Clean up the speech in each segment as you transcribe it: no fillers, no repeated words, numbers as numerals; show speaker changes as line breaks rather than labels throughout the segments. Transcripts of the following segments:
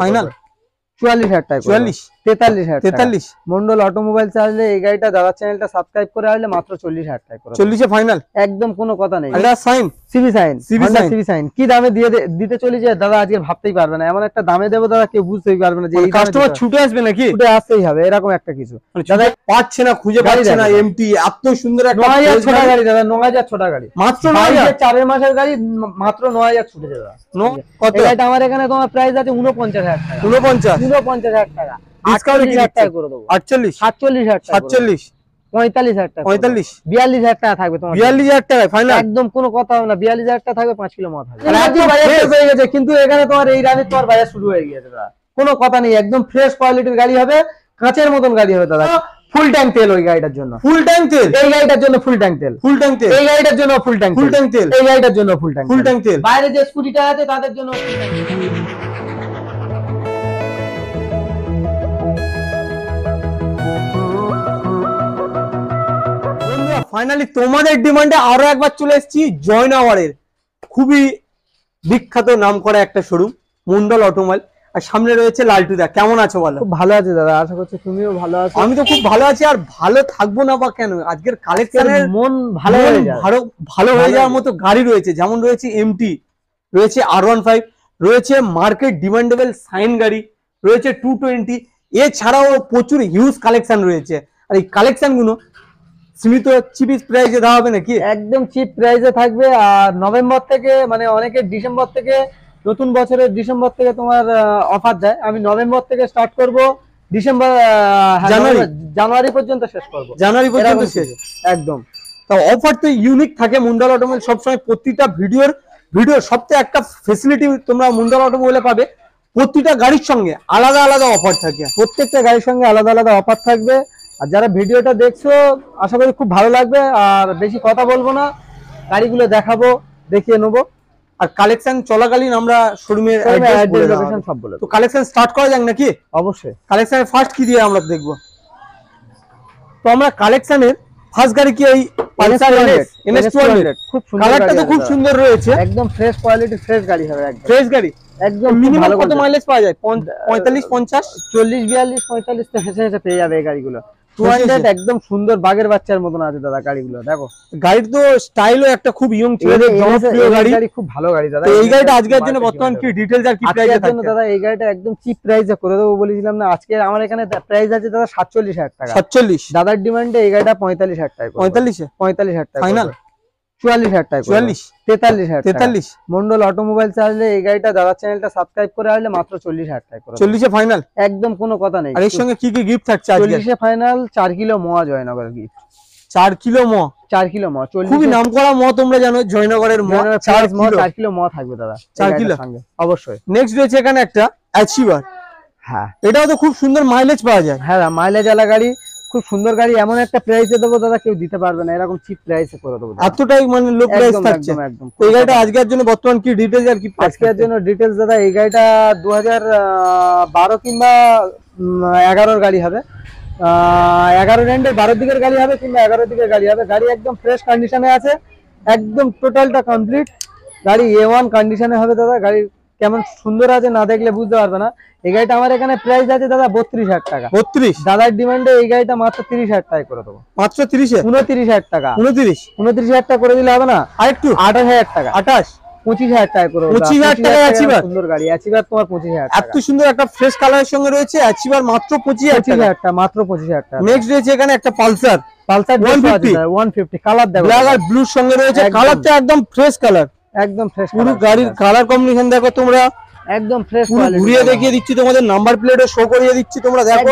Final
44,000 টাকা,
44
43,000
43
Mondal automobile চাইলে এই গাড়িটা দাদার চ্যানেলটা সাবস্ক্রাইব করে আসলে মাত্র 40,000 টাকা করে
40 এ ফাইনাল,
একদম কোনো কথা নেই।
এটা Shine
CB Shine,
CB
Honda
Shine.
CB Shine কি দামে দিতে চলেছে দাদা আজকে ভাবতেই পারবে না, এমন একটা দামে দেবো দাদা কেউ বুঝতেই পারবে না যে এই
কাস্টমার ছুটে আসবে নাকি,
ছুটে আসতেই হবে এরকম একটা কিছু।
দাদা পাচ্ছে না, খুঁজে পাচ্ছে না এমটি, এত সুন্দর একটা
9,000 ছোটা গাড়ি দাদা, 9,000 ছোটা গাড়ি,
মাত্র 9,000
4 মাসের গাড়ি, মাত্র 9,000 ছুটেছে দাদা।
কত
এটা আমার এখানে তোমার প্রাইস আছে 49,000 টাকা,
49,000
টাকা,
ডিসকাউন্ট কি
48,000 টাকা করে দেবো,
48
47,000 টাকা,
47
45,000 টাকা,
45
42,000 টাকা থাকবে তোমার,
42,000 টাকা ফাইনাল,
একদম কোনো কথা হবে না, 42,000 টাকা থাকবে, 5 কিলো মাল থাকবে। হয়ে গেছে কিন্তু এখানে তোমার এই রানে তোমার বাজার শুরু হয়ে গিয়েছে দাদা, কোনো কথা নেই, একদম ফ্রেশ কোয়ালিটির গাড়ি হবে, কাঁচের মতন গাড়ি হবে দাদা। ফুল ট্যাঙ্ক তেল ওই গাড়িটার জন্য,
ফুল ট্যাঙ্ক তেল
এই গাড়িটার জন্য ফুল ট্যাঙ্ক তেল,
ফুল ট্যাঙ্ক তেল
এই গাড়িটার জন্য ফুল ট্যাঙ্ক
তেল,
এই গাড়িটার জন্য ফুল ট্যাঙ্ক
তেল,
বাইরে যে স্কুটিটা আছে তাদের জন্য ফুল ট্যাঙ্ক তেল।
ফাইনালি তোমাদের ডিমান্ডে আরো একবার চলে এসেছি জয়নগরের খুবই বিখ্যাত নাম করা একটা শোরুম মন্ডল অটোমোবাইল, আর সামনে রয়েছে লালটুদা। কেমন আছো বলো?
খুব ভালো আছে দাদা, আশা করছি তুমিও ভালো আছো।
আমি তো খুব ভালো আছি, আর ভালো থাকবো না বা কেন, আজকের কালেকশনের
মন ভালো হয়ে যায়,
ভালো হয়ে যাওয়ার মতো গাড়ি রয়েছে, যেমন রয়েছে এমটি, রয়েছে R15, রয়েছে মার্কেট ডিমান্ডেবল সাইন গাড়ি, রয়েছে 220, এছাড়াও প্রচুর হিউজ কালেকশন রয়েছে। আর এই কালেকশন গুলো সীমিত চিপ প্রাইসে দেওয়া হবে নাকি?
একদম চিপ প্রাইসে থাকবে। আর নভেম্বর থেকে মানে অনেকে ডিসেম্বর থেকে, নতুন বছরের ডিসেম্বর থেকে তোমার অফার দেয়, আমি নভেম্বর থেকে স্টার্ট করব, ডিসেম্বর জানুয়ারি পর্যন্ত শেষ করব,
জানুয়ারি পর্যন্ত শেষ
একদম।
তো অফার তো ইউনিক থাকে মন্ডল অটোমোবাইল সবসময়, প্রতিটা ভিডিও সবথেকে একটা ফেসিলিটি তোমরা মন্ডল অটোমোবাইলে পাবে, প্রতিটা গাড়ির সঙ্গে আলাদা আলাদা অফার থাকে,
প্রত্যেকটা গাড়ির সঙ্গে আলাদা আলাদা অফার থাকবে। আর যারা ভিডিওটা দেখছো আশা করি খুব ভালো লাগবে, আর বেশি কথা বলবো না, গাড়িগুলো দেখাবো, দেখিয়ে নেবো,
আর কালেকশন চলাকালীন আমরা শোরুমের
লোকেশন সব বলে।
তো কালেকশন স্টার্ট করা যাক নাকি?
অবশ্যই।
কালেকশনের ফার্স্ট কি দিয়ে আমরা দেখবো? তো আমরা কালেকশনের ফার্স্ট গাড়ি কি এই পালসার NS200, খুব সুন্দর, কালারটা তো খুব সুন্দর রয়েছে,
একদম ফ্রেশ কোয়ালিটি, ফ্রেশ গাড়ি হবে, একদম
ফ্রেশ গাড়ি।
একদম
মিনিমাম কত মাইলেজ পাওয়া যায়? 45 50
40 42 45 তো হেসে পেয়ে যাবে এই গাড়িগুলো। 200 একদম সুন্দর বাগের বাচ্চার মতন আছে দাদা গাড়িগুলো, দেখো
গাড়ির তো স্টাইলও একটা খুব ইয়ং ছেলেদের জনপ্রিয় গাড়ি,
খুব ভালো গাড়ি দাদা।
এই গাড়িটা আজকের জন্য বর্তমান কি ডিটেইলস আর কি প্রাইসে থাকছে
দাদা? এই গাড়িটা একদম চিপ প্রাইসে করে দেবো বলেছিলাম না, আজকে আমার এখানে প্রাইস আছে দাদা 47,000 টাকা,
47
দাদার ডিমান্ডে এই গাড়িটা 45,000 টাকা, 45,000 টাকা
ফাইনাল,
44,000 টাকা,
44
43,000 মন্ডল অটোমোবাইল চাইলে এই গাড়িটা দাদার চ্যানেলটা সাবস্ক্রাইব করে আসলে মাত্র 40,000 টাকা,
40 এ ফাইনাল,
একদম কোনো কথা নেই।
আর এর সঙ্গে কি কি গিফট থাকছে আজকে?
40 এ ফাইনাল, 4 কিলো মোয়া জয়নগর গিফট,
4 কিলো মোয়া,
4 কিলো মোয়া,
খুবই নামকরা মোয়া, তোমরা জানো জয়নগরের মোয়া,
4 কিলো মোয়া থাকবে দাদা,
4 কিলো
সঙ্গে অবশ্যই।
নেক্সট রয়েছে এখানে একটা অ্যাচিভার,
হ্যাঁ
এটাও তো খুব সুন্দর মাইলেজ পাওয়া যায়,
হ্যাঁ মাইলেজ আলা গাড়ি, খুব সুন্দর গাড়ি, এমন একটা প্রাইসে দেবো দাদা কেউ দিতে পারবে না, এরকম চিপ প্রাইসে করে দেবো,
এতটাই মানে লো প্রাইস থাকছে। এই গাড়িটা আজকের জন্য বর্তমান কি ডিটেইলস আর কি?
আজকের জন্য ডিটেইলস দাদা, এই গাড়িটা 2012 কিংবা 11 গাড়ি হবে, 11 এন্ডের 12 দিকের গাড়ি হবে কিংবা 11 দিকের গাড়ি হবে। গাড়ি একদম ফ্রেশ কন্ডিশনে আছে, একদম টোটালটা কমপ্লিট গাড়ি, A1 কন্ডিশনে হবে দাদা। গাড়ি কেমন সুন্দর আছে না দেখলে বুঝতে পারবে না। এই গাড়িটা আমার এখানে প্রাইস আছে দাদা 32,000 টাকা,
32,
দাদার ডিমান্ডে এই গাড়িটা মাত্র 30,000 টাকা করে দেবো,
মাত্র 30 এ
29,000 টাকা,
29,000
টাকা করে দিলে হবে না?
আরেকটু
28,000 টাকা,
25,000
টাকা করে,
25,000 টাকা অ্যাচিভার,
সুন্দর গাড়ি অ্যাচিভার তোমার 25,000 টাকা,
এত সুন্দর একটা ফ্রেশ কালারের সঙ্গে রয়েছে অ্যাচিভার মাত্র 25,000
টাকা, মাত্র 25,000 টাকা।
নেক্সট রয়েছে এখানে একটা পালসার
150 কালার দেখো,
ব্ল্যাক আর ব্লুর সঙ্গে রয়েছে, কালারটা একদম ফ্রেশ কালার,
একদম ফ্রেশ,
পুরো গাড়ির কালার কম্বিনেশন দেখো তোমরা,
একদম ফ্রেশ,
ঘুরিয়ে দেখিয়ে দিচ্ছি তোমাদের, নাম্বার প্লেটও শো করিয়ে দিচ্ছি, তোমরা দেখো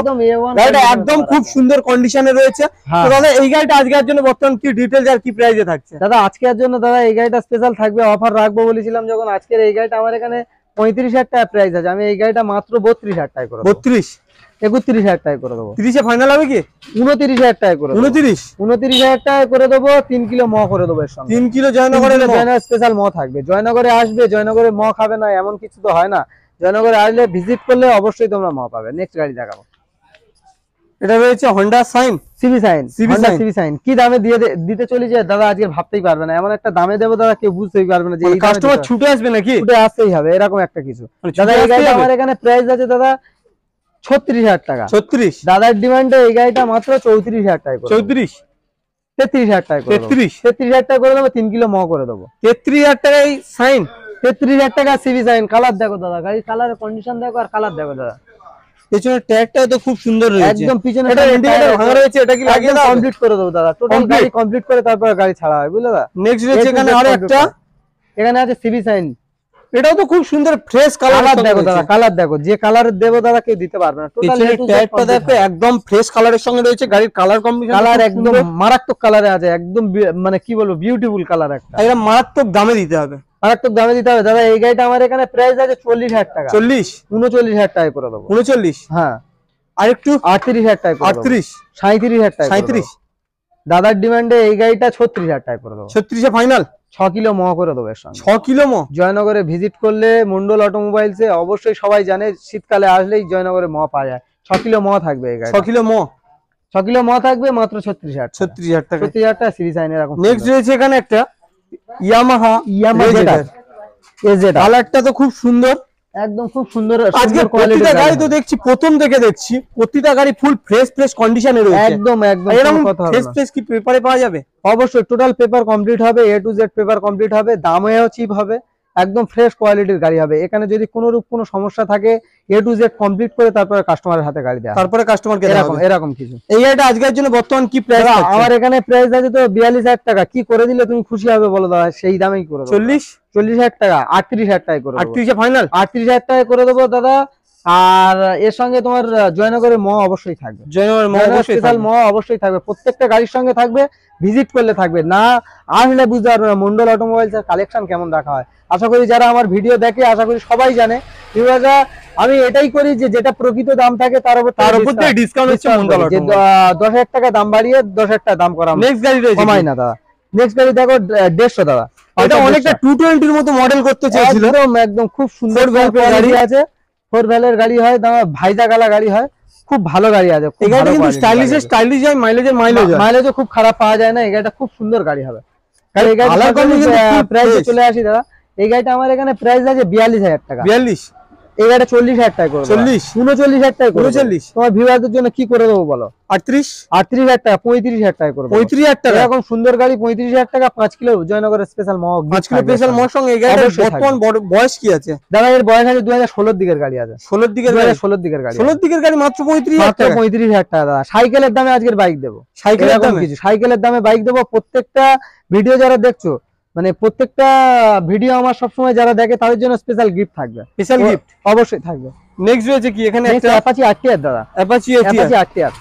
গাড়িটা একদম খুব সুন্দর কন্ডিশনে রয়েছে। তো দাদা এই গাড়িটা আজকের জন্য বর্তমান কি ডিটেইলস আর কি প্রাইসে থাকছে?
দাদা আজকের জন্য দাদা এই গাড়িটা স্পেশাল থাকবে, অফার রাখবো বলেছিলাম যখন, আজকের এই গাড়িটা আমার এখানে 35,000 টাকা প্রাইস আছে, আমি এই গাড়িটা মাত্র 32,000 টাকা করে, 31,000 টাকা করে দেবো।
30 এ ফাইনাল হবে কি?
29,000 টাকা করে, 29,000 টাকা করে দেবো, 3 কিলো ম করে দেবো এর সঙ্গে,
3 কিলো জয়নগরের
স্পেশাল ম থাকবে। জয়নগরে আসবে, জয়নগরে ম খাবে না এমন কিছু তো হয় না, জয়নগরে আসলে ভিজিট করলে অবশ্যই তোমরা ম পাবে। নেক্সট গাড়ি দেখাবো,
এটা রয়েছে Honda Shine,
CB Shine,
CB
Honda
Shine।
CB Shine. কি দামে দিতে চলেছে দাদা আজকে ভাবতেই পারবে না, এমন একটা দামে দেবো দাদা কেউ বুঝতেই পারবে না যে এই
কাস্টমার ছুটে আসবে নাকি?
ছুটে আসতেই হবে এরকম একটা কিছু।
মানে
দাদা
ছুটে
এই
আসতেই
গাড়িটা
হবে?
আমার এখানে প্রাইস আছে দাদা 36,000 টাকা।
36,
দাদার ডিমান্ডে এই গাড়িটা মাত্র 34,000 টাকা করে
34,
33,000 টাকা করে
33,
33,000 টাকা করে দেবো, 3 কিলো ম করে দেবো।
33,000 টাকায় সাইন,
33,000 টাকা সিবি সাইন। কালার দেখো দাদা, গাড়ির কালারের কন্ডিশন দেখো আর কালার দেখো দাদা,
পেছনের টায়ারটাও তো খুব সুন্দর রয়েছে।
একদম পিছনে
এটা ইন্ডিকেটর ভাঙা রয়েছে, এটা কি লাগিয়ে দাও?
কমপ্লিট করে দেবো দাদা, টোটাল
Complete?
গাড়ি কমপ্লিট করে তারপর গাড়ি ছাড়া হয়, বুঝলে দাদা।
নেক্সট রয়েছে এখানে আরো একটা,
এখানে আছে সিবি সাইন।
এটাও তো খুব সুন্দর ফ্রেশ কালার
কালার দেখো দাদা, কালার দেখো, যে কালারের দেবো দাদা কেউ দিতে পারবে না। টোটাল
পেছনের টায়ারটা দেখো একদম ফ্রেশ কালারের সঙ্গে রয়েছে, গাড়ির কালার কম্বিনেশন
কালার একদম মারাত্মক কালারে আছে, একদম মানে কি বলবো বিউটিফুল কালার একটা।
এটা মারাত্মক দামে দিতে হবে।
মারাত্মক দামে দিতে হবে দাদা। এই গাড়িটা আমার এখানে প্রাইস আছে 40,000 টাকা।
40,
39,000 টাকা করে দেবো।
39,
হ্যাঁ,
আরেকটু
38,000 টাকা করে দেবো।
38,
37,000 টাকা করে
37,
দেবো। দাদার ডিমান্ডে এই গাড়িটা 36,000 টাকা করে দেবো।
36 এ ফাইনাল।
6 কিলো ম করে দেবো এর সঙ্গে।
6 কিলো মো।
জয়নগরে ভিজিট করলে মন্ডল অটোমোবাইলসে অবশ্যই সবাই জানে শীতকালে আসলেই জয়নগরে ম পাওয়া যায়। 6 কিলো ম থাকবে এই গাড়ি।
6 কিলো মো,
6 কিলো ম থাকবে মাত্র 36,000 টাকা।
36,000 টাকা।
36,000 টাকা সিরিজ আইন এরকম।
নেক্সট রয়েছে এখানে একটা ইয়ামাহা
জেটার এজেটা,
কালারটা তো খুব সুন্দর।
একদম খুব সুন্দর
আজকে প্রতিটা গাড়ি তো দেখছি, প্রথম থেকে দেখছি প্রতিটা গাড়ি ফুল ফ্রেশ কন্ডিশনে রয়েছে।
একদম একদম
এরকম
কোনো কথা হবে
ফ্রেশ
না।
ফ্রেশ কি পেপারে পাওয়া যাবে?
অবশ্যই টোটাল পেপার কমপ্লিট হবে, এ টু জেড পেপার কমপ্লিট হবে, দামেও চিপ হবে, একদম ফ্রেশ কোয়ালিটির গাড়ি হবে। এখানে যদি কোনোরূপ কোনো সমস্যা থাকে এ টু জেড কমপ্লিট করে তারপরে কাস্টমারের হাতে গাড়ি দেওয়া হবে।
তারপরে কাস্টমারকে
এরকম এরকম কিছু।
এই গাড়িটা আজকের জন্য বর্তমান কি প্রাইস?
আমার এখানে প্রাইস আছে তো 42,000 টাকা। কি করে দিলে তুমি খুশি হবে বলো দাদা? সেই দামেই করে দেবো।
40,
40,000 টাকা, 38,000 টাকা করে দেবো।
38 এ ফাইনাল।
38,000 টাকা করে দেবো দাদা। আর এর সঙ্গে তোমার জয়নগরের ম অবশ্যই থাকবে।
জয়নগর মো অবশ্যই
স্পেশাল ম অবশ্যই থাকবে, প্রত্যেকটা গাড়ির সঙ্গে থাকবে। ভিজিট করলে থাকবে, না আসলে বুঝতে পারবে না মন্ডল অটোমোবাইলস এর কালেকশন কেমন রাখা হয়। আশা করি যারা আমার ভিডিও দেখে আশা করি সবাই জানে। বিভাগা আমি এটাই করি যে যেটা প্রকৃত দাম থাকে তার উপর
থেকে ডিসকাউন্ট হচ্ছে মন্ডল
যে
অটোমোবাইল।
10,000 টাকা দাম বাড়িয়ে 10,000 টাকা দাম করা
নেক্সট গাড়ি রয়েছে
কমাই না দাদা। নেক্সট গাড়ি দেখো 150 দাদা।
এটা অনেকটা 220 এর মতো মডেল করতে চেয়েছিল।
একদম একদম খুব সুন্দর
4 ভ্যালভের
গাড়ি
গাড়ি
আছে, 4 ভ্যালের গাড়ি হয়, দাদা ভাইজা গালা গাড়ি হয়, খুব ভালো গাড়ি আছে।
এই গাড়িটা কিন্তু স্টাইলিশ হয়, মাইলেজও
মাইলেজও খুব খারাপ পাওয়া যায় না। এই গাড়িটা খুব সুন্দর গাড়ি হবে। এই
কালার কম্বিনেশন
প্রাইসে চলে আসি দাদা। এই গাড়িটা আমার এখানে প্রাইস আছে 42,000 টাকা।
42,
এই গাড়িটা 40,000 টাকা করে
40,
39,000 টাকা করে
39,
তোমার ভিউয়ারদের জন্য কি করে দেবো বলো?
38,
38,000 টাকা, 35,000 টাকা করে
35,000 টাকা।
এরকম সুন্দর গাড়ি 35,000 টাকা। 5 কিলো জয়নগরের স্পেশাল মগ,
5 কিলো স্পেশাল মোর সঙ্গে এই গাড়িটার
অবশ্যই
বর্তমান বয়স কি আছে?
দাদা এর বয়স আছে 2016 দিকের গাড়ি আছে।
16 দিকের গাড়ি,
2016 দিকের গাড়ি,
16 দিকের গাড়ি মাত্র 35,000
মাত্র
টাকা।
35,000 টাকা দাদা। সাইকেলের দামে আজকের বাইক দেবো।
সাইকেলের
এরকম
দামে
কিছু সাইকেলের দামে বাইক দেবো। প্রত্যেকটা ভিডিও যারা দেখছো, মানে প্রত্যেকটা ভিডিও আমার সবসময় যারা দেখে তাদের জন্য স্পেশাল গিফট থাকবে,
স্পেশাল গিফট
অবশ্যই থাকবে।
নেক্সট রয়েছে কি এখানে? একটা
অ্যাপাচি আরটিআর দাদা,
অ্যাপাচি
অ্যাপাচি আরটিআর।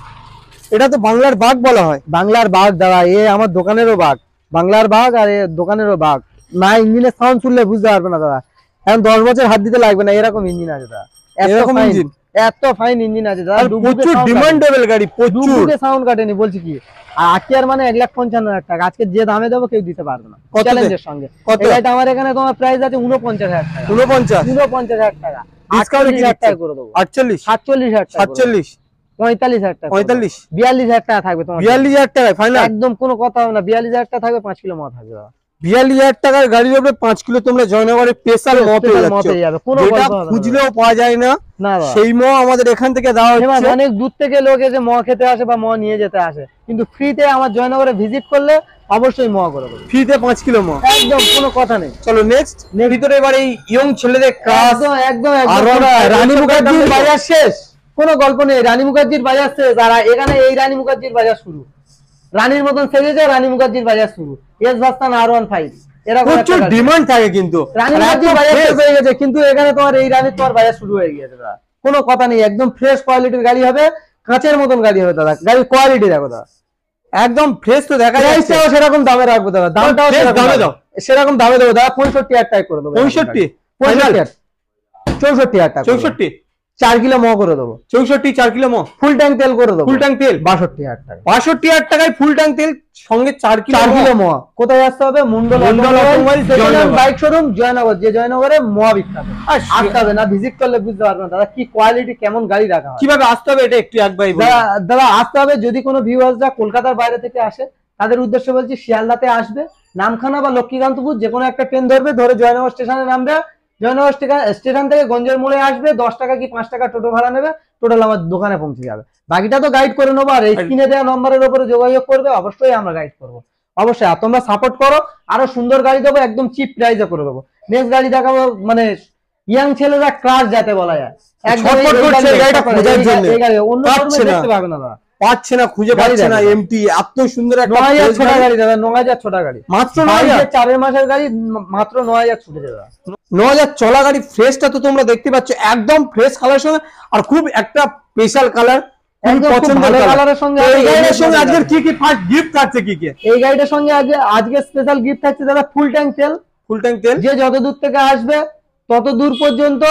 এটা তো বাংলার বাঘ বলা হয়।
বাংলার বাঘ দাদা, এ আমার দোকানেরও বাঘ, বাংলার বাঘ আর এ দোকানেরও বাঘ। না ইঞ্জিনের সাউন্ড শুনলে বুঝতে পারবে না দাদা, এখন 10 বছর হাত দিতে লাগবে না, এরকম ইঞ্জিন আছে দাদা।
এরকম ইঞ্জিন,
এত ফাইন ইঞ্জিন আছে দাদা।
আর প্রচুর ডিমান্ডেবল গাড়ি, প্রচুর
সাউন্ড কাটেনি বলছি কি। আর আরটিআর মানে 1,55,000 টাকা। আজকে যে দামে দেবো কেউ দিতে পারবে না চ্যালেঞ্জের সঙ্গে।
কত?
এটা আমার এখানে তোমার প্রাইস আছে 49,000 টাকা।
49,000
টাকা
ডিসকাউন্ট
38,000 টাকা করে দেবো।
48,
47,000 টাকা,
47,
45,000 টাকা,
45,
42,000 টাকা থাকবে তোমার।
42,000 টাকা ফাইনাল।
একদম কোনো কথা হবে না, 42,000 টাকা থাকবে। 5 কিলো মাল থাকবে দাদা।
42,000 টাকার গাড়ির উপরে 5 কিলো তোমরা জয়নগরের স্পেশাল মত
মতে যাবে, কোনো
এটা
গল্প হবে না
খুঁজলেও পাওয়া যায় না।
না দাদা।
সেই ম আমাদের এখান থেকে দেওয়া হচ্ছে।
অনেক দূর থেকে লোক এসে ম খেতে আসে বা ম নিয়ে যেতে আসে, কিন্তু ফ্রিতে আমার জয়নগরে ভিজিট করলে অবশ্যই ম করে দেবো
ফ্রিতে 5 কিলো ম।
একদম কোনো কথা নেই।
চলো নেক্সট ভিতরে এবার এই ইয়ং ছেলেদের ক্রাশ।
একদম একদম
আর
রানী মুখার্জির
একদম
বাজার শেষ, কোনো গল্প নেই। রানী মুখার্জির বাজার শেষ, আর এখানে এই রানী মুখার্জির বাজার শুরু। রানীর মতন সেজেছে, রানী মুখার্জির বাজার শুরু। এস ভাস্তান R15 এরকম
প্রচুর ডিমান্ড থাকে কিন্তু
রানী মুখার্জির বাজার শেষ হয়ে গেছে, কিন্তু এখানে তোমার এই রানীর তোমার বাজার শুরু হয়ে গিয়েছে দাদা। কোনো কথা নেই, একদম ফ্রেশ কোয়ালিটির গাড়ি হবে, কাঁচের মতন গাড়ি হবে দাদা। গাড়ির কোয়ালিটি দেখো দাদা,
একদম ফ্রেশ তো দেখা যাচ্ছে।
প্রাইসটাও সেরকম দামে রাখবো দাদা, দামটাও
Fresh
সেরকম
দামে
দামে
দাও।
সেরকম দামে দেবো দাদা। 65,000 টাকা করে দেবো।
65,
64,000 টাকা,
64,
4 কিলো ম করে দেবো।
64 4 কিলো ম
ফুল ট্যাঙ্ক তেল করে দেবো।
ফুল ট্যাঙ্ক তেল
62,000 টাকা।
62,000 টাকায় ফুল ট্যাঙ্ক তেল সঙ্গে 4
কিলো ম। কোথায় আসতে হবে? Mondal automobile bike showroom, Jaynagar. যে জয়নগরে ম বিখ্যাত, আসতে হবে না, ভিজিট করলে বুঝতে পারবেন দাদা কি কোয়ালিটি, কেমন গাড়ি রাখা হয়।
কিভাবে আসতে হবে এটা একটু একবারই বলুন।
দাদা আসতে হবে, যদি কোনো ভিউয়ার্সরা কলকাতার বাইরে থেকে আসে তাদের উদ্দেশ্যে বলছি, শিয়ালদাতে আসবে, নামখানা বা লক্ষ্মীকান্তপুর যে কোনো একটা ট্রেন ধরবে, ধরে জয়নগর স্টেশনে নামবে। জয়নগর স্টেশন থেকে গঞ্জের মোড়ে আসবে, 10 টাকা কি 5 টাকা টোটো ভাড়া নেবে, টোটাল আমার দোকানে পৌঁছে যাবে। বাকিটা তো গাইড করে নেবো, আর স্ক্রিনে দেওয়া নম্বরের উপরে যোগাযোগ করবে, অবশ্যই আমরা গাইড করবো। অবশ্যই, আর তোমরা সাপোর্ট করো, আরো সুন্দর গাড়ি দেবো, একদম চিপ প্রাইসে করে দেবো। নেক্সট গাড়ি দেখাবো, মানে ইয়াং ছেলেরা ক্রাশ যাতে বলা যায়, দেখতে পাবে না দাদা,
পাচ্ছে না, খুঁজে পাচ্ছে না। এমটি এত সুন্দর একটা
9,000 ছোট গাড়ি দাদা, 9,000 ছোট গাড়ি,
মাত্র 9,000
4 মাসের গাড়ি, মাত্র 9,000 ছুটে দাদা।
9,000 চলা গাড়ি। ফ্রেশটা তো তোমরা দেখতে পাচ্ছ, একদম ফ্রেশ কালার সঙ্গে, আর খুব একটা স্পেশাল কালার, পছন্দের কালারের সঙ্গে। এই গাড়ির সঙ্গে আজকে কি কি ফার্স্ট গিফট থাকছে? কি কি এই
গাড়িটার সঙ্গে আজকে স্পেশাল গিফট থাকছে দাদা? ফুল ট্যাঙ্ক তেল।
ফুল ট্যাঙ্ক তেল, যে
যত দূর থেকে আসবে তত দূর পর্যন্ত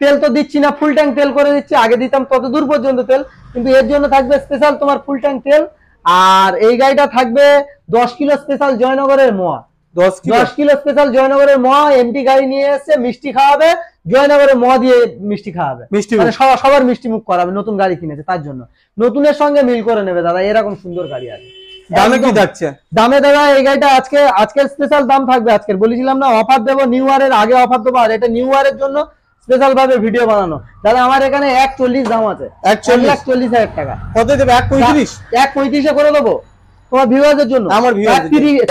তেল তো দিচ্ছি না, ফুল ট্যাঙ্ক তেল করে দিচ্ছি। আগে দিতাম তত দূর পর্যন্ত তেল, কিন্তু এর জন্য থাকবে স্পেশাল তোমার ফুল ট্যাঙ্ক তেল। আর এই গাড়িটা থাকবে 10 কিলো স্পেশাল জয়নগরের মোয়া। 10 কিলো স্পেশাল জয়নগরের মোয়া। এমটি গাড়ি নিয়ে এসে মিষ্টি খাওয়াবে, জয়নগরের মোয়া দিয়ে মিষ্টি খাওয়াবে, মানে সবার মিষ্টি মুখ করাবে। নতুন গাড়ি কিনেছে তার জন্য, নতুনের সঙ্গে মিল করে নেবে দাদা। এরকম সুন্দর গাড়ি আছে।
দামে কি যাচ্ছে?
দামে দাদা এই গাড়িটা আজকে স্পেশাল দাম থাকবে। আজকের বলেছিলাম না অফার দেবো, নিউ ইয়ারের আগে অফার দেবো, আর এটা নিউ ইয়ারের জন্য স্পেশাল ভাবে ভিডিও বানানো। দাদা আমার এখানে 1,40,000 দাম আছে, 1,40,000 টাকা।
কত দেবে? 1,35,000?
1,35,000 করে দেবো তোমার ভিউয়ারদের জন্য।
আমার ভিউয়ার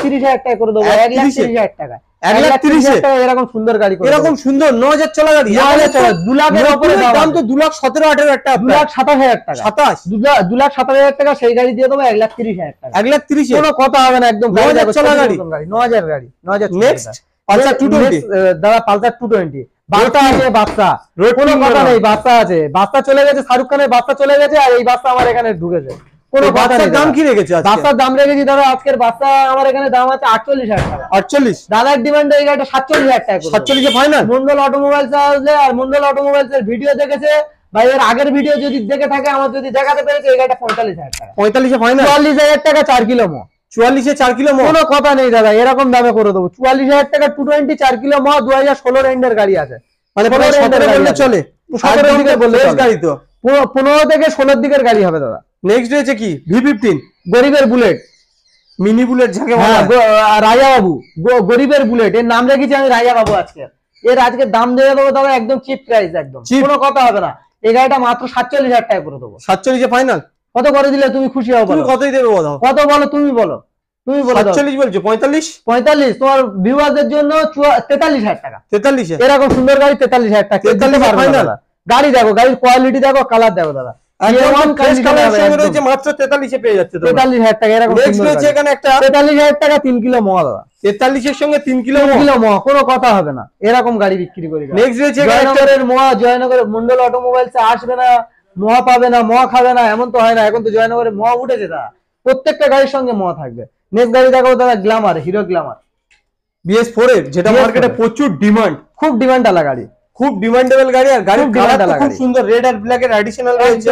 30,000 টাকা করে দেবো, 1,30,000 টাকা।
1,30,000
টাকা এরকম সুন্দর গাড়ি,
এরকম সুন্দর 9,000 চলা গাড়ি।
2 লাখের উপরে
দাম তো 2,17,18,000 টাকা,
2,27,000 টাকা, 2,27,000 টাকা। সেই গাড়ি দিয়ে দেবো 1,30,000 টাকা।
1,30,000
কোনো কথা হবে না, একদম
9,000 চলা গাড়ি,
9,000 গাড়ি, 9,000।
নেক্সট পালসার 220
দাদা, পালসার 220 বাচ্চা আছে, বাচ্চা কোনো কথা নেই, বাচ্চা আছে। বাচ্চা চলে গেছে, শাহরুখ খানের বাচ্চা চলে গেছে, আর এই বাচ্চা আমার এখানে ঢুকেছে। কোনো বাচ্চার
দাম কি রেখেছে?
বাচ্চার দাম রেখেছি দাদা, আজকের বাচ্চা আমার এখানে দাম আছে 48,000 টাকা।
48?
দাদার ডিমান্ড এই গাড়িটা 47,000 টাকা।
47 ফাইনাল?
মন্ডল অটোমোবাইলস আসলে, আর মন্ডল অটোমোবাইলস এর ভিডিও দেখেছে ভাই, এর আগের ভিডিও যদি দেখে থাকে, আমার যদি দেখাতে পেরেছে, এই গাড়িটা 45,000 টাকা।
45 ফাইনাল?
44,000 টাকা 4 কিলো মো।
44 4 কিলো মো,
কোনো কথা নেই দাদা, এরকম দামে করে দেবো। 44,000 টাকা 220 4 কিলো মো, 2016 এন্ডের গাড়ি আছে,
মানে 17 বললে চলে।
17 দিকে বললে
গাড়ি তো
15 থেকে 16 দিকের গাড়ি হবে দাদা।
নেক্সট রয়েছে কি? V15
গরিবের বুলেট,
মিনি বুলেট যাকে বলা হয়,
রাজা বাবু। গরিবের বুলেট, এর নাম রেখেছি আমি রাজা বাবু। আজকে দাম দিয়ে দেবো দাদা, একদম চিপ প্রাইস, একদম কোনো কথা হবে না। এই গাড়িটা মাত্র 47,000 টাকা করে দেবো।
47 ফাইনাল?
কত করে দিলে তুমি খুশি হবে?
তুমি কতই দেবে বলো?
কত বলো, তুমি বলো, তুমি বলো।
47 বলছো? 45?
45 তোমার ভিউয়ারদের জন্য 43,000 টাকা।
43?
এরকম সুন্দর গাড়ি 43,000 টাকা।
43 ফাইনাল?
গাড়ি দেখো, গাড়ির কোয়ালিটি দেখো, কালার দেখো দাদা,
মাত্র 43 পেয়ে যাচ্ছে।
43,000 টাকা এরকম।
এখানে একটা
43,000 টাকা 3 কিলো মো দাদা।
43 এর সঙ্গে 3 কিলো
মো, কোনো কথা হবে না, এরকম গাড়ি বিক্রি করি।
নেক্সট রয়েছে
জয়নগরের মোয়া, জয়নগরের মন্ডল অটোমোবাইলস আসবে না, মোয়া পাবে না, মোয়া খাবে না, এমন তো হয় না। এখন তো জয়নগরের মোয়া উঠেছে দাদা, প্রত্যেকটা গাড়ির সঙ্গে মোয়া থাকবে। নেক্সট গাড়ি দেখাবো দাদা, গ্ল্যামার, হিরো গ্ল্যামার
BS4 এর, যেটা মার্কেটে প্রচুর ডিমান্ড,
খুব ডিমান্ড আলা গাড়ি,
খুব ডিমান্ডেবল গাড়ি। আর গাড়ির কালারটা খুব সুন্দর, রেড আর ব্ল্যাক এর অ্যাডিশনাল রয়েছে,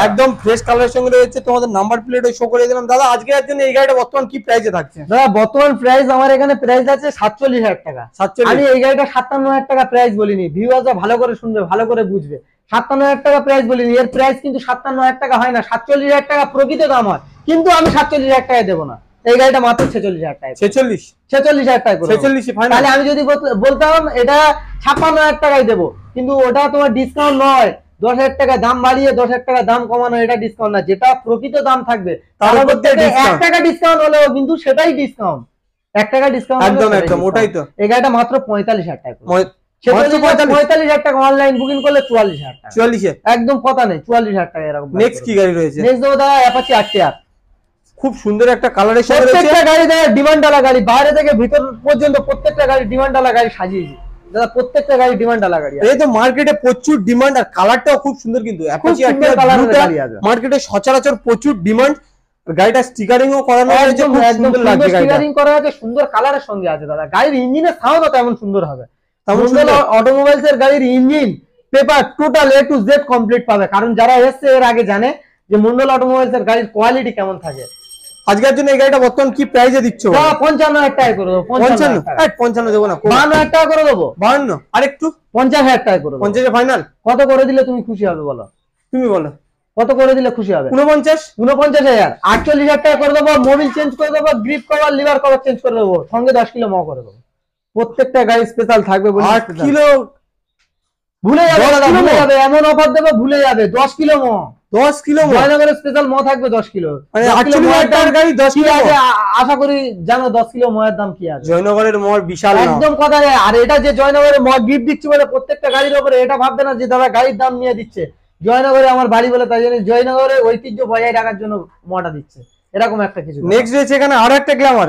একদম ফ্রেশ কালারের সঙ্গে রয়েছে। তোমাদের নাম্বার প্লেটও শো করে দিলাম। দাদা আজকের জন্য এই গাড়িটা বর্তমান কি প্রাইসে থাকছে?
দাদা বর্তমান প্রাইস আমার এখানে প্রাইস আছে 47,000 টাকা। আমি এই গাড়িটা 57,000 টাকা প্রাইস বলিনি, ভিউয়াররা ভালো করে শুনবে, ভালো করে বুঝবে। 57,000 টাকা প্রাইস বলিনি, এর প্রাইস কিন্তু 57,000 টাকা হয় না, 47,000 টাকা প্রকৃত দাম হয়, কিন্তু আমি 47,000 টাকায় দেবো না। এই গাড়িটা মাত্র 46,000 টাকা। 46,000 টাকা। 46 ফাইনাল? তাহলে আমি যদি বলতাম এটা 56,000 টাকায় দেবো, কিন্তু ওটা তোমার ডিসকাউন্ট নয়। 10,000 টাকা দাম বাড়িয়ে 10,000 টাকা দাম কমানো, এটা ডিসকাউন্ট না। যেটা প্রকৃত দাম থাকবে তার মধ্যে 1 টাকা ডিসকাউন্ট হলেও কিন্তু সেটাই ডিসকাউন্ট। 1 টাকা ডিসকাউন্ট, একদম ওটাই তো। এই গাড়িটা মাত্র 45,000 টাকা। 45,000 টাকা অনলাইন বুকিং করলে 44,000 টাকা। 44? একদম কথা নেই, 44,000 টাকা এরকম।
নেক্সট কি গাড়ি রয়েছে?
নেক্সট দেবো দাদা অ্যাপাচি RTR,
খুব সুন্দর একটা কালারের সাথে রয়েছে।
প্রত্যেকটা গাড়ি দাদা ডিমান্ড আলা গাড়ি, বাইরে থেকে ভিতর পর্যন্ত প্রত্যেকটা গাড়ি ডিমান্ড আলা গাড়ি সাজিয়েছি দাদা, প্রত্যেকটা গাড়ি ডিমান্ড আলা গাড়ি। এই
তো মার্কেটে প্রচুর ডিমান্ড, আর কালারটাও খুব সুন্দর, কিন্তু অ্যাপাচি RTR মার্কেটে সচরাচর প্রচুর ডিমান্ড। গাড়িটা স্টিকারিংও করানো হয়েছে, খুব সুন্দর লাগছে।
স্টিকারিং করা আছে, সুন্দর কালারের সঙ্গে আছে দাদা। গাড়ির ইঞ্জিনের সাউন্ডও তেমন সুন্দর হবে। মন্ডল অটোমোবাইলস এর গাড়ির engine paper total A to Z complete পাবে, কারণ যারা এসছে এর আগে জানে যে মন্ডল অটোমোবাইলস এর গাড়ির কোয়ালিটি কেমন থাকে।
আজকের জন্য এই গাড়িটা বর্তমান কি প্রাইসে দিচ্ছ?
55,000 টাকা করে দেবো।
55? 55 দেবো না,
52,000 টাকা করে দেবো।
52 আর একটু
50,000 টাকা করে দেবো।
50 ফাইনাল?
কত করে দিলে তুমি খুশি হবে বলো?
তুমি বলো
কত করে দিলে খুশি হবে?
49?
49,000। 48,000 টাকা করে দেবো, মোবিল চেঞ্জ করে দেবো, grip cover lever cover change করে দেবো, সঙ্গে 10 কিলো ম করে দেবো। প্রত্যেকটা গাড়ি স্পেশাল থাকবে বলে
8 কিলো
ভুলে যাবে,
10
দাদা,
কিলো
ভুলে
ম?
যাবে, এমন অফার দেবে ভুলে যাবে। 10 কিলো ম
10 কিলো
জয়নগরের স্পেশাল ম থাকবে 10 কিলো।
মানে
10 কিলো
48,000 টাকার গাড়ি 10
কি
কিলো
আছে আশা করি জানো 10 কিলো ময়ের দাম কি আছে।
জয়নগরের মোর বিশাল নাম।
একদম কথা নেই। আর এটা যে জয়নগরের ম গিফট দিচ্ছে বলে প্রত্যেকটা গাড়ির উপরে এটা ভাববে না যে দাদা গাড়ির দাম নিয়ে দিচ্ছে। জয়নগরে আমার বাড়ি বলে তাই জন্য জয়নগরের ঐতিহ্য বজায় রাখার জন্য মটা দিচ্ছে, এরকম একটা কিছু।
নেক্সট রয়েছে এখানে আরো একটা গ্ল্যামার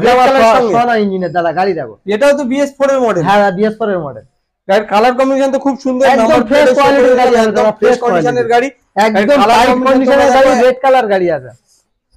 সোনা ইঞ্জিনের দাদা গাড়ি দেখো।
এটাও তো BS4 এর মডেল।
হ্যাঁ, BS4 এর মডেল।
গাড়ির কালার কম্বিনেশন তো খুব সুন্দর,
একদম
নাম্বার
ফ্রেশ কোয়ালিটির গাড়ি আছে,
একদম ফ্রেশ কন্ডিশনের গাড়ি,
একদম টাইট কন্ডিশনের গাড়ি, রেড কালার গাড়ি আছে।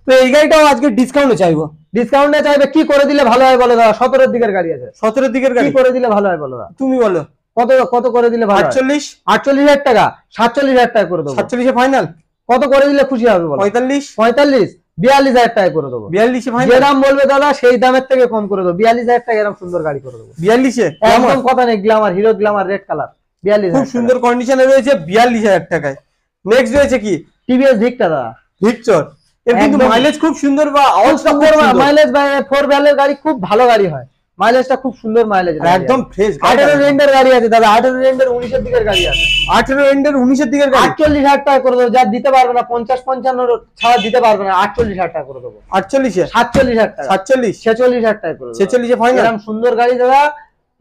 তো এই গাড়িটাও আজকে ডিসকাউন্টে চাইবো।
ডিসকাউন্টে চাইবে, কি করে দিলে ভালো হয় বলো দাদা? 17 দিকের গাড়ি আছে।
17 দিকের গাড়ি
কি করে দিলে ভালো হয় বলো দাদা?
তুমি বলো
কত কত করে দিলে ভালো হয়?
48?
48,000 টাকা। 47,000 টাকা করে দেবো।
47 এ ফাইনাল?
কত করে দিলে খুশি হবে বলো?
45?
45? 42,000 টাকা করে দেবো।
42 এ ফাইনাল?
যে দাম বলবে দাদা সেই দামের থেকে কম করে দেবো। 42,000 টাকা এরকম সুন্দর গাড়ি করে দেবো।
42 এ
একদম কথা নেই, Glamour, hero Glamour, red colour, 42,000
খুব সুন্দর কন্ডিশনে রয়েছে 42,000 টাকায়। নেক্সট রয়েছে কি?
টিভিএস ভিক্টর দাদা।
ভিক্টর। এর কিন্তু
একদম।
মাইলেজ খুব সুন্দর, বা আওয়াজটা খুব সুন্দর।
মাইলেজ 4 ভ্যালের গাড়ি খুব ভালো গাড়ি হয়, মাইলেজটা খুব সুন্দর মাইলেজ।
একদম ফ্রেশ।
18 রেন্ডের গাড়ি আছে দাদা, 18 রেন্ডের 19 এর দিকের গাড়ি আছে।
18 এন্ডের 19 এর দিকের গাড়ি
48,000 টাকা করে দেবো। যা দিতে পারবে না 50-55 ছাড়া দিতে পারবে না, 48,000 টাকা করে দেবো।
48 এ
47,000 টাকা।
47?
46,000 টাকা করে দেবো।
46 এ ফাইনাল?
এরকম সুন্দর গাড়ি দাদা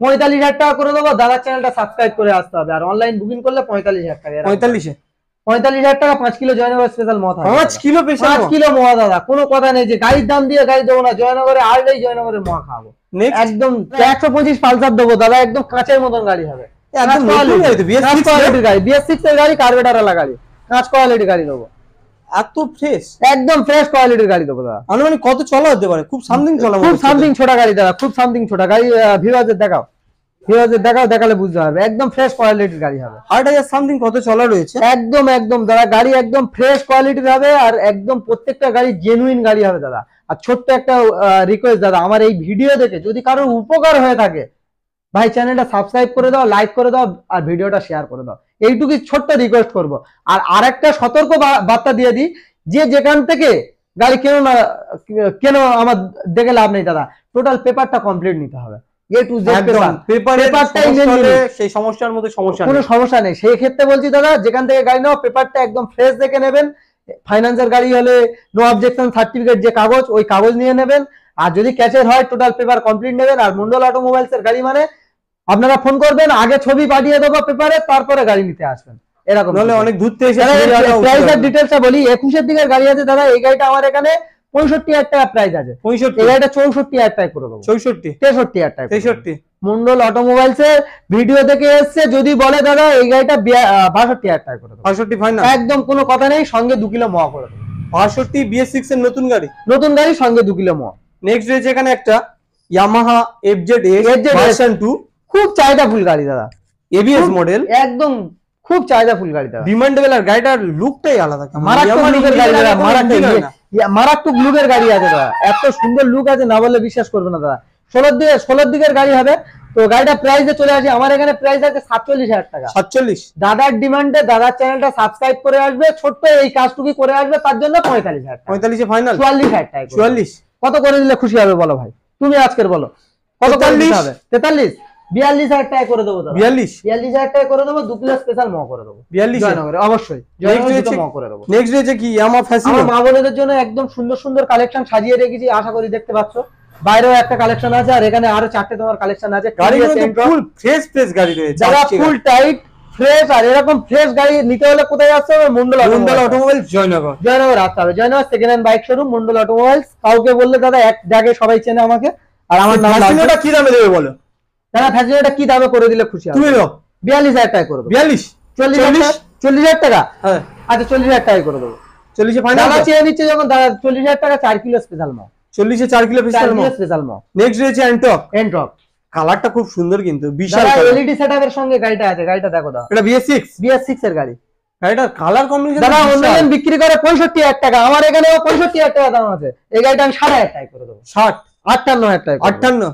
45,000 টাকা করে দেবো। দাদার চ্যানেলটা সাবস্ক্রাইব করে আসতে হবে, আর অনলাইন বুকিং করলে 45,000 টাকা।
45 এ
45,000 টাকা 5 কিলো জয়নগর স্পেশাল মদ হয়।
5 কিলো পেশা?
5 কিলো মহা দাদা, কোনো কথা নেই যে গাড়ির দাম দিয়ে গাড়ি দেবো না। জয়নগরে আসলেই জয়নগরের মহা খাবো।
নেক্সট
একদম 125 পালসার দেবো দাদা, একদম কাঁচের মতন গাড়ি হবে।
একদম নতুন গাড়ি তো, BS6
কোয়ালিটির গাড়ি, BS6 এর গাড়ি, কার্বেটার वाला গাড়ি, কাঁচ কোয়ালিটির গাড়ি দেবো।
এত ফ্রেশ,
একদম ফ্রেশ কোয়ালিটির গাড়ি দেবো দাদা।
আনুমানিক কত চলা হতে পারে? খুব সামথিং চলা,
খুব সামথিং ছোট গাড়ি দাদা, খুব সামথিং ছোট গাড়ি। ভিউয়ারদের দেখাও, ভিউয়ারদের দেখাও, দেখালে বুঝতে পারবে। একদম ফ্রেশ কোয়ালিটির গাড়ি হবে।
8,000 সামথিং কত চলা রয়েছে?
একদম একদম দাদা গাড়ি একদম ফ্রেশ কোয়ালিটির হবে, আর একদম প্রত্যেকটা গাড়ি জেনুইন গাড়ি হবে দাদা। আর ছোট্ট একটা রিকোয়েস্ট দাদা, আমার এই ভিডিও দেখে যদি কারোর উপকার হয়ে থাকে ভাই চ্যানেলটা সাবস্ক্রাইব করে দাও, লাইক করে দাও, আর ভিডিওটা শেয়ার করে দাও। এইটুকুই ছোট্ট রিকোয়েস্ট করব। আর আরেকটা সতর্ক বার্তা দিয়ে দিই, যে যেখান থেকে গাড়ি কেন না কেন আমার দেখে লাভ নেই দাদা, টোটাল পেপারটা কমপ্লিট নিতে হবে। এ টু জেড পেপারটাই
সেই সমস্যার মধ্যে সমস্যা
কোনো সমস্যা নেই। সেই ক্ষেত্রে বলছি দাদা, যেখান থেকে গাড়ি নাও পেপারটা একদম ফ্রেশ দেখে নেবেন। ফাইন্যান্সের গাড়ি হলে নো অবজেকশন সার্টিফিকেট যে কাগজ, ওই কাগজ নিয়ে নেবেন। আর যদি ক্যাশের হয় টোটাল পেপার কমপ্লিট নেবেন। আর মন্ডল অটোমোবাইলস এর গাড়ি মানে আপনারা ফোন করবেন, আগে ছবি পাঠিয়ে দেবো পেপারে, তারপরে গাড়ি নিতে আসবেন। এরকম
নাহলে অনেক দূর থেকে
প্রাইস আর ডিটেইলসটা বলি। 21 এর দিকের গাড়ি আছে দাদা, এই গাড়িটা আমার এখানে 65,000 টাকা প্রাইস আছে।
65?
এই গাড়িটা 64,000 টাকা করে দেবো।
64?
63,000 টাকা।
63?
মন্ডল অটোমোবাইলস এর ভিডিও দেখে এসছে, যদি বলে দাদা এই গাড়িটা 62,000 টাকা করে দেবো।
65 ফাইনাল?
একদম কোনো কথা নেই, সঙ্গে 2 কিলো মহা করে দেবো।
65 BS6 এর নতুন গাড়ি,
নতুন গাড়ি, সঙ্গে 2 কিলো মহা।
নেক্সট রয়েছে এখানে একটা Yamaha FZS ভার্সন 2,
খুব চাহিদা ফুল গাড়ি দাদা,
ABS মডেল,
একদম খুব চাহিদা ফুল গাড়ি দাদা।
ডিমান্ডেবল। আর গাড়িটার লুকটাই আলাদা,
মারাত্মক লুকের গাড়ি দাদা, মারাত্মক লুকের গাড়ি আছে দাদা। এত সুন্দর লুক আছে না বললে বিশ্বাস করবে না দাদা। 16 দিকের গাড়ি হবে। তো গাড়িটা প্রাইসে চলে আসে, আমার এখানে প্রাইস আছে 47,000 টাকা।
47?
দাদার ডিমান্ডে দাদার চ্যানেলটা সাবস্ক্রাইব করে আসবে, ছোট্ট এই কাজটুকু করে আসবে, তার জন্য 45,000 টাকা।
45 এ ফাইনাল?
44,000 টাকা।
44?
কত করে দিলে খুশি হবে বলো ভাই? তুমি আজকের বলো কত করে দিতে হবে? 43? 42,000 টাকা করে দেবো দাদা। 42,000 টাকা করে দেবো। 2 কিলো স্পেশাল ম করে দেবো।
42?
জয়নগরে অবশ্যই জয়নগরে ম করে দেবো।
নেক্সট রয়েছে কি Yamaha Fascino,
আমার মা বোনদের জন্য একদম সুন্দর সুন্দর কালেকশন সাজিয়ে রেখেছি, আশা করি দেখতে পাচ্ছ। বাইরেও একটা কালেকশন আছে, আর এখানে আরো 4টে তোমার কালেকশন আছে।
গাড়িগুলো তো ফুল ফ্রেশ গাড়ি রয়েছে,
যারা ফুল টাইট ফ্রেশ, আর এরকম ফ্রেশ গাড়ি নিতে হলে কোথায় আসতে হবে? মন্ডল
অটোমোবাইলস জয়নগর।
জয়নগর আসতে হবে। Jaynagar second hand bike showroom Mondal automobiles. কাউকে বললে দাদা এক জায়গায় সবাই চেনে আমাকে। আর আমার নাম
Fascinoটা কি দামে দেবে বলো?
দাদা ফ্যাসিনোটা কি দামে করে দিলে খুশি হবে?
তুমি দাও।
42,000 টাকা করে দেবো।
42?
40,000 টাকা?
হ্যাঁ।
আচ্ছা 40,000 টাকা করে দেবো।
40 এ ফাইনাল?
দাদা চেয়ে নিচ্ছে যখন দাদা 40,000 টাকা 4 কিলো স্পেশাল ম।
40 এ 4 কিলো স্পেশাল ম।
স্পেশাল ম।
নেক্সট রয়েছে এন্টক।
এন্ট্রক
কালারটা খুব সুন্দর কিন্তু বিশাল
এলইডি সেটআপের সঙ্গে গাড়িটা আছে, গাড়িটা দেখো দাও,
এটা
BS6 এর গাড়ি।
গাড়িটার কালার কম্বিনেশন
দাদা অনলাইন বিক্রি করে 65,000 টাকা, আমার এখানেও 65,000 টাকা দাম আছে। এই গাড়িটা আমি 60,000 টাকা করে দেবো।
58,000
টাকা,
58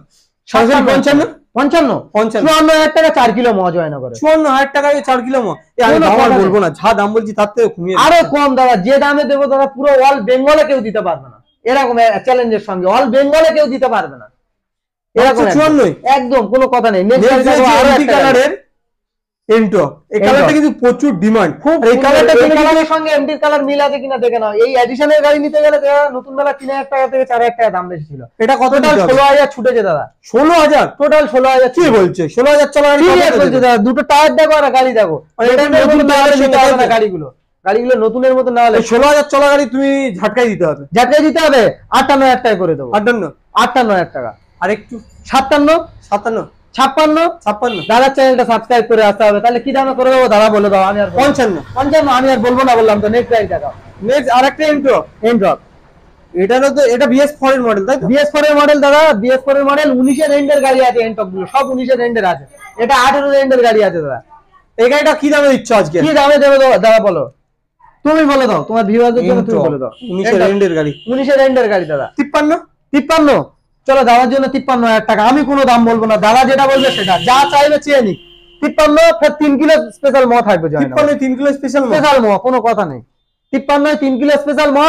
55 54,000 টাকা 4 কিলো মজ হয় না করে।
54,000 টাকায় 4 কিলো আমি বলবো না, যা দাম বলছি তার থেকে কমিয়ে
আরো কম দাদা, যে দামে দেবো দাদা পুরো অল বেঙ্গলে কেউ দিতে পারবে না, এরকম চ্যালেঞ্জের সঙ্গে অল বেঙ্গলে কেউ দিতে পারবে না এরকম।
54
একদম কোনো কথা নেই।
কালারের এন্টো, এই কালারটা কিন্তু প্রচুর ডিমান্ড। এই কালারটা
কালারের সঙ্গে এমটির কালার মিল আছে কিনা দেখে নাও। এই এডিশনের গাড়ি নিতে গেলে নতুন বেলা 3,000 টাকা থেকে 4,000 টাকা দাম বেশি ছিল।
এটা কত?
16,000 ছুটেছে দাদা।
16,000
টোটাল 16,000।
কি বলছে? 16,000 চলা গাড়ি
বলছে দাদা, দুটো টায়ার দেখো আর গাড়ি দেখো। গাড়িগুলো নতুনের মতো না হলে
16,000 চলা গাড়ি তুমি ঝাটকাই দিতে হবে।
58,000 টাকা করে দেবো। 58,000 টাকা।
আর একটু
57 56 দাদার চ্যানেলটা সাবস্ক্রাইব করে আসতে হবে। তাহলে কি দামে করে দেবো দাদা বলে দাও। আমি আর 55 আমি আর বলবো না, বললাম তো। নেক্সট গাড়ি দেখাও।
নেক্সট আরেকটা এন্ট্রো। এটারও তো, এটা BS4 এর মডেল তাই তো?
BS4 এর মডেল দাদা, BS4 এর মডেল। 19 এর এন্ডের গাড়ি আছে, এন্টক গুলো সব 19 এর এন্ডের আছে। এটা 18 এর এন্ডের গাড়ি আছে দাদা।
এই গাড়িটা কি দামে দিচ্ছ আজকে?
কি দামে দেবে দাদা বলো, তুমি বলে দাও, তোমার ভিউয়ারদের জন্য তুমি বলে দাও।
19 এর এন্ডের গাড়ি,
19 এর এন্ডের গাড়ি দাদা।
53
চলো দাদার জন্য 53,000 টাকা। আমি কোনো দাম বলবো না, দাদা যেটা বলবে সেটা, যা চাইবে চেয়ে নিক। 53 ফের 3 কিলো স্পেশাল ম থাকবে।
3 কিলো স্পেশাল
ম, কোনো কথা নেই। 53 3 কিলো স্পেশাল ম,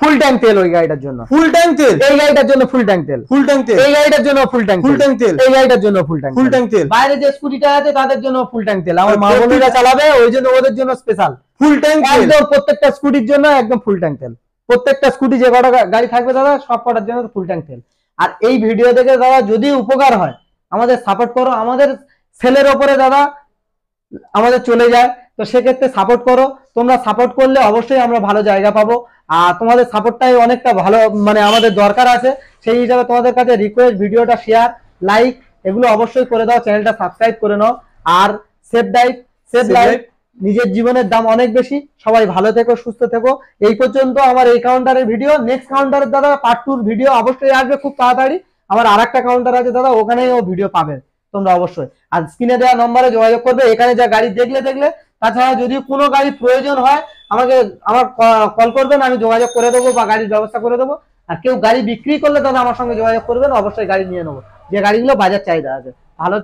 ফুল ট্যাঙ্ক তেল ওই গাড়িটার জন্য।
ফুল ট্যাঙ্ক তেল
এই গাড়িটার জন্য ফুল ট্যাঙ্ক তেল। এই গাড়িটার জন্য ফুল ট্যাঙ্ক তেল। এই গাড়িটার জন্য ফুল ট্যাঙ্ক তেল। বাইরে যে স্কুটিটা আছে তাদের জন্য ফুল ট্যাঙ্ক তেল। আমার মা বোনেরা চালাবে, ওই জন্য ওদের জন্য স্পেশাল
ফুল ট্যাঙ্ক তেল।
একদম প্রত্যেকটা স্কুটির জন্য একদম ফুল ট্যাঙ্ক তেল। প্রত্যেকটা স্কুটি যে কটা গাড়ি থাকবে দাদা, সব কটার জন্য ফুল ট্যাঙ্ক তেল। আর এই ভিডিও দেখে দাদা যদি উপকার হয়, আমাদের সাপোর্ট করো। আমাদের সেলের ওপরে দাদা আমাদের চলে যায়, তো সেক্ষেত্রে সাপোর্ট করো। তোমরা সাপোর্ট করলে অবশ্যই আমরা ভালো জায়গা পাবো। আর তোমাদের সাপোর্টটাই অনেকটা ভালো, মানে আমাদের দরকার আছে। সেই হিসাবে তোমাদের কাছে রিকোয়েস্ট, ভিডিওটা শেয়ার, লাইক এগুলো অবশ্যই করে দাও। চ্যানেলটা সাবস্ক্রাইব করে নাও। আর সেভ লাইফ, নিজের জীবনের দাম অনেক বেশি। সবাই ভালো থেকো, সুস্থ থেকো। এই পর্যন্ত আমার এই কাউন্টারের ভিডিও। নেক্সট কাউন্টারের দাদা পার্ট 2 ভিডিও অবশ্যই আসবে খুব তাড়াতাড়ি। আমার আরেকটা কাউন্টার আছে দাদা, ওখানেও ভিডিও পাবে তোমরা অবশ্যই। আর স্ক্রিনে দেওয়া নম্বরে যোগাযোগ করবে। এখানে যা গাড়ি দেখলে তাছাড়া যদি কোনো গাড়ি প্রয়োজন হয় আমার কল করবেন, আমি যোগাযোগ করে দেবো বা গাড়ির ব্যবস্থা করে দেবো। আর কেউ গাড়ি বিক্রি করলে দাদা আমার সঙ্গে যোগাযোগ করবেন, অবশ্যই গাড়ি নিয়ে নেবো। যে গাড়িগুলো বাজার চাহিদা আছে। ভালো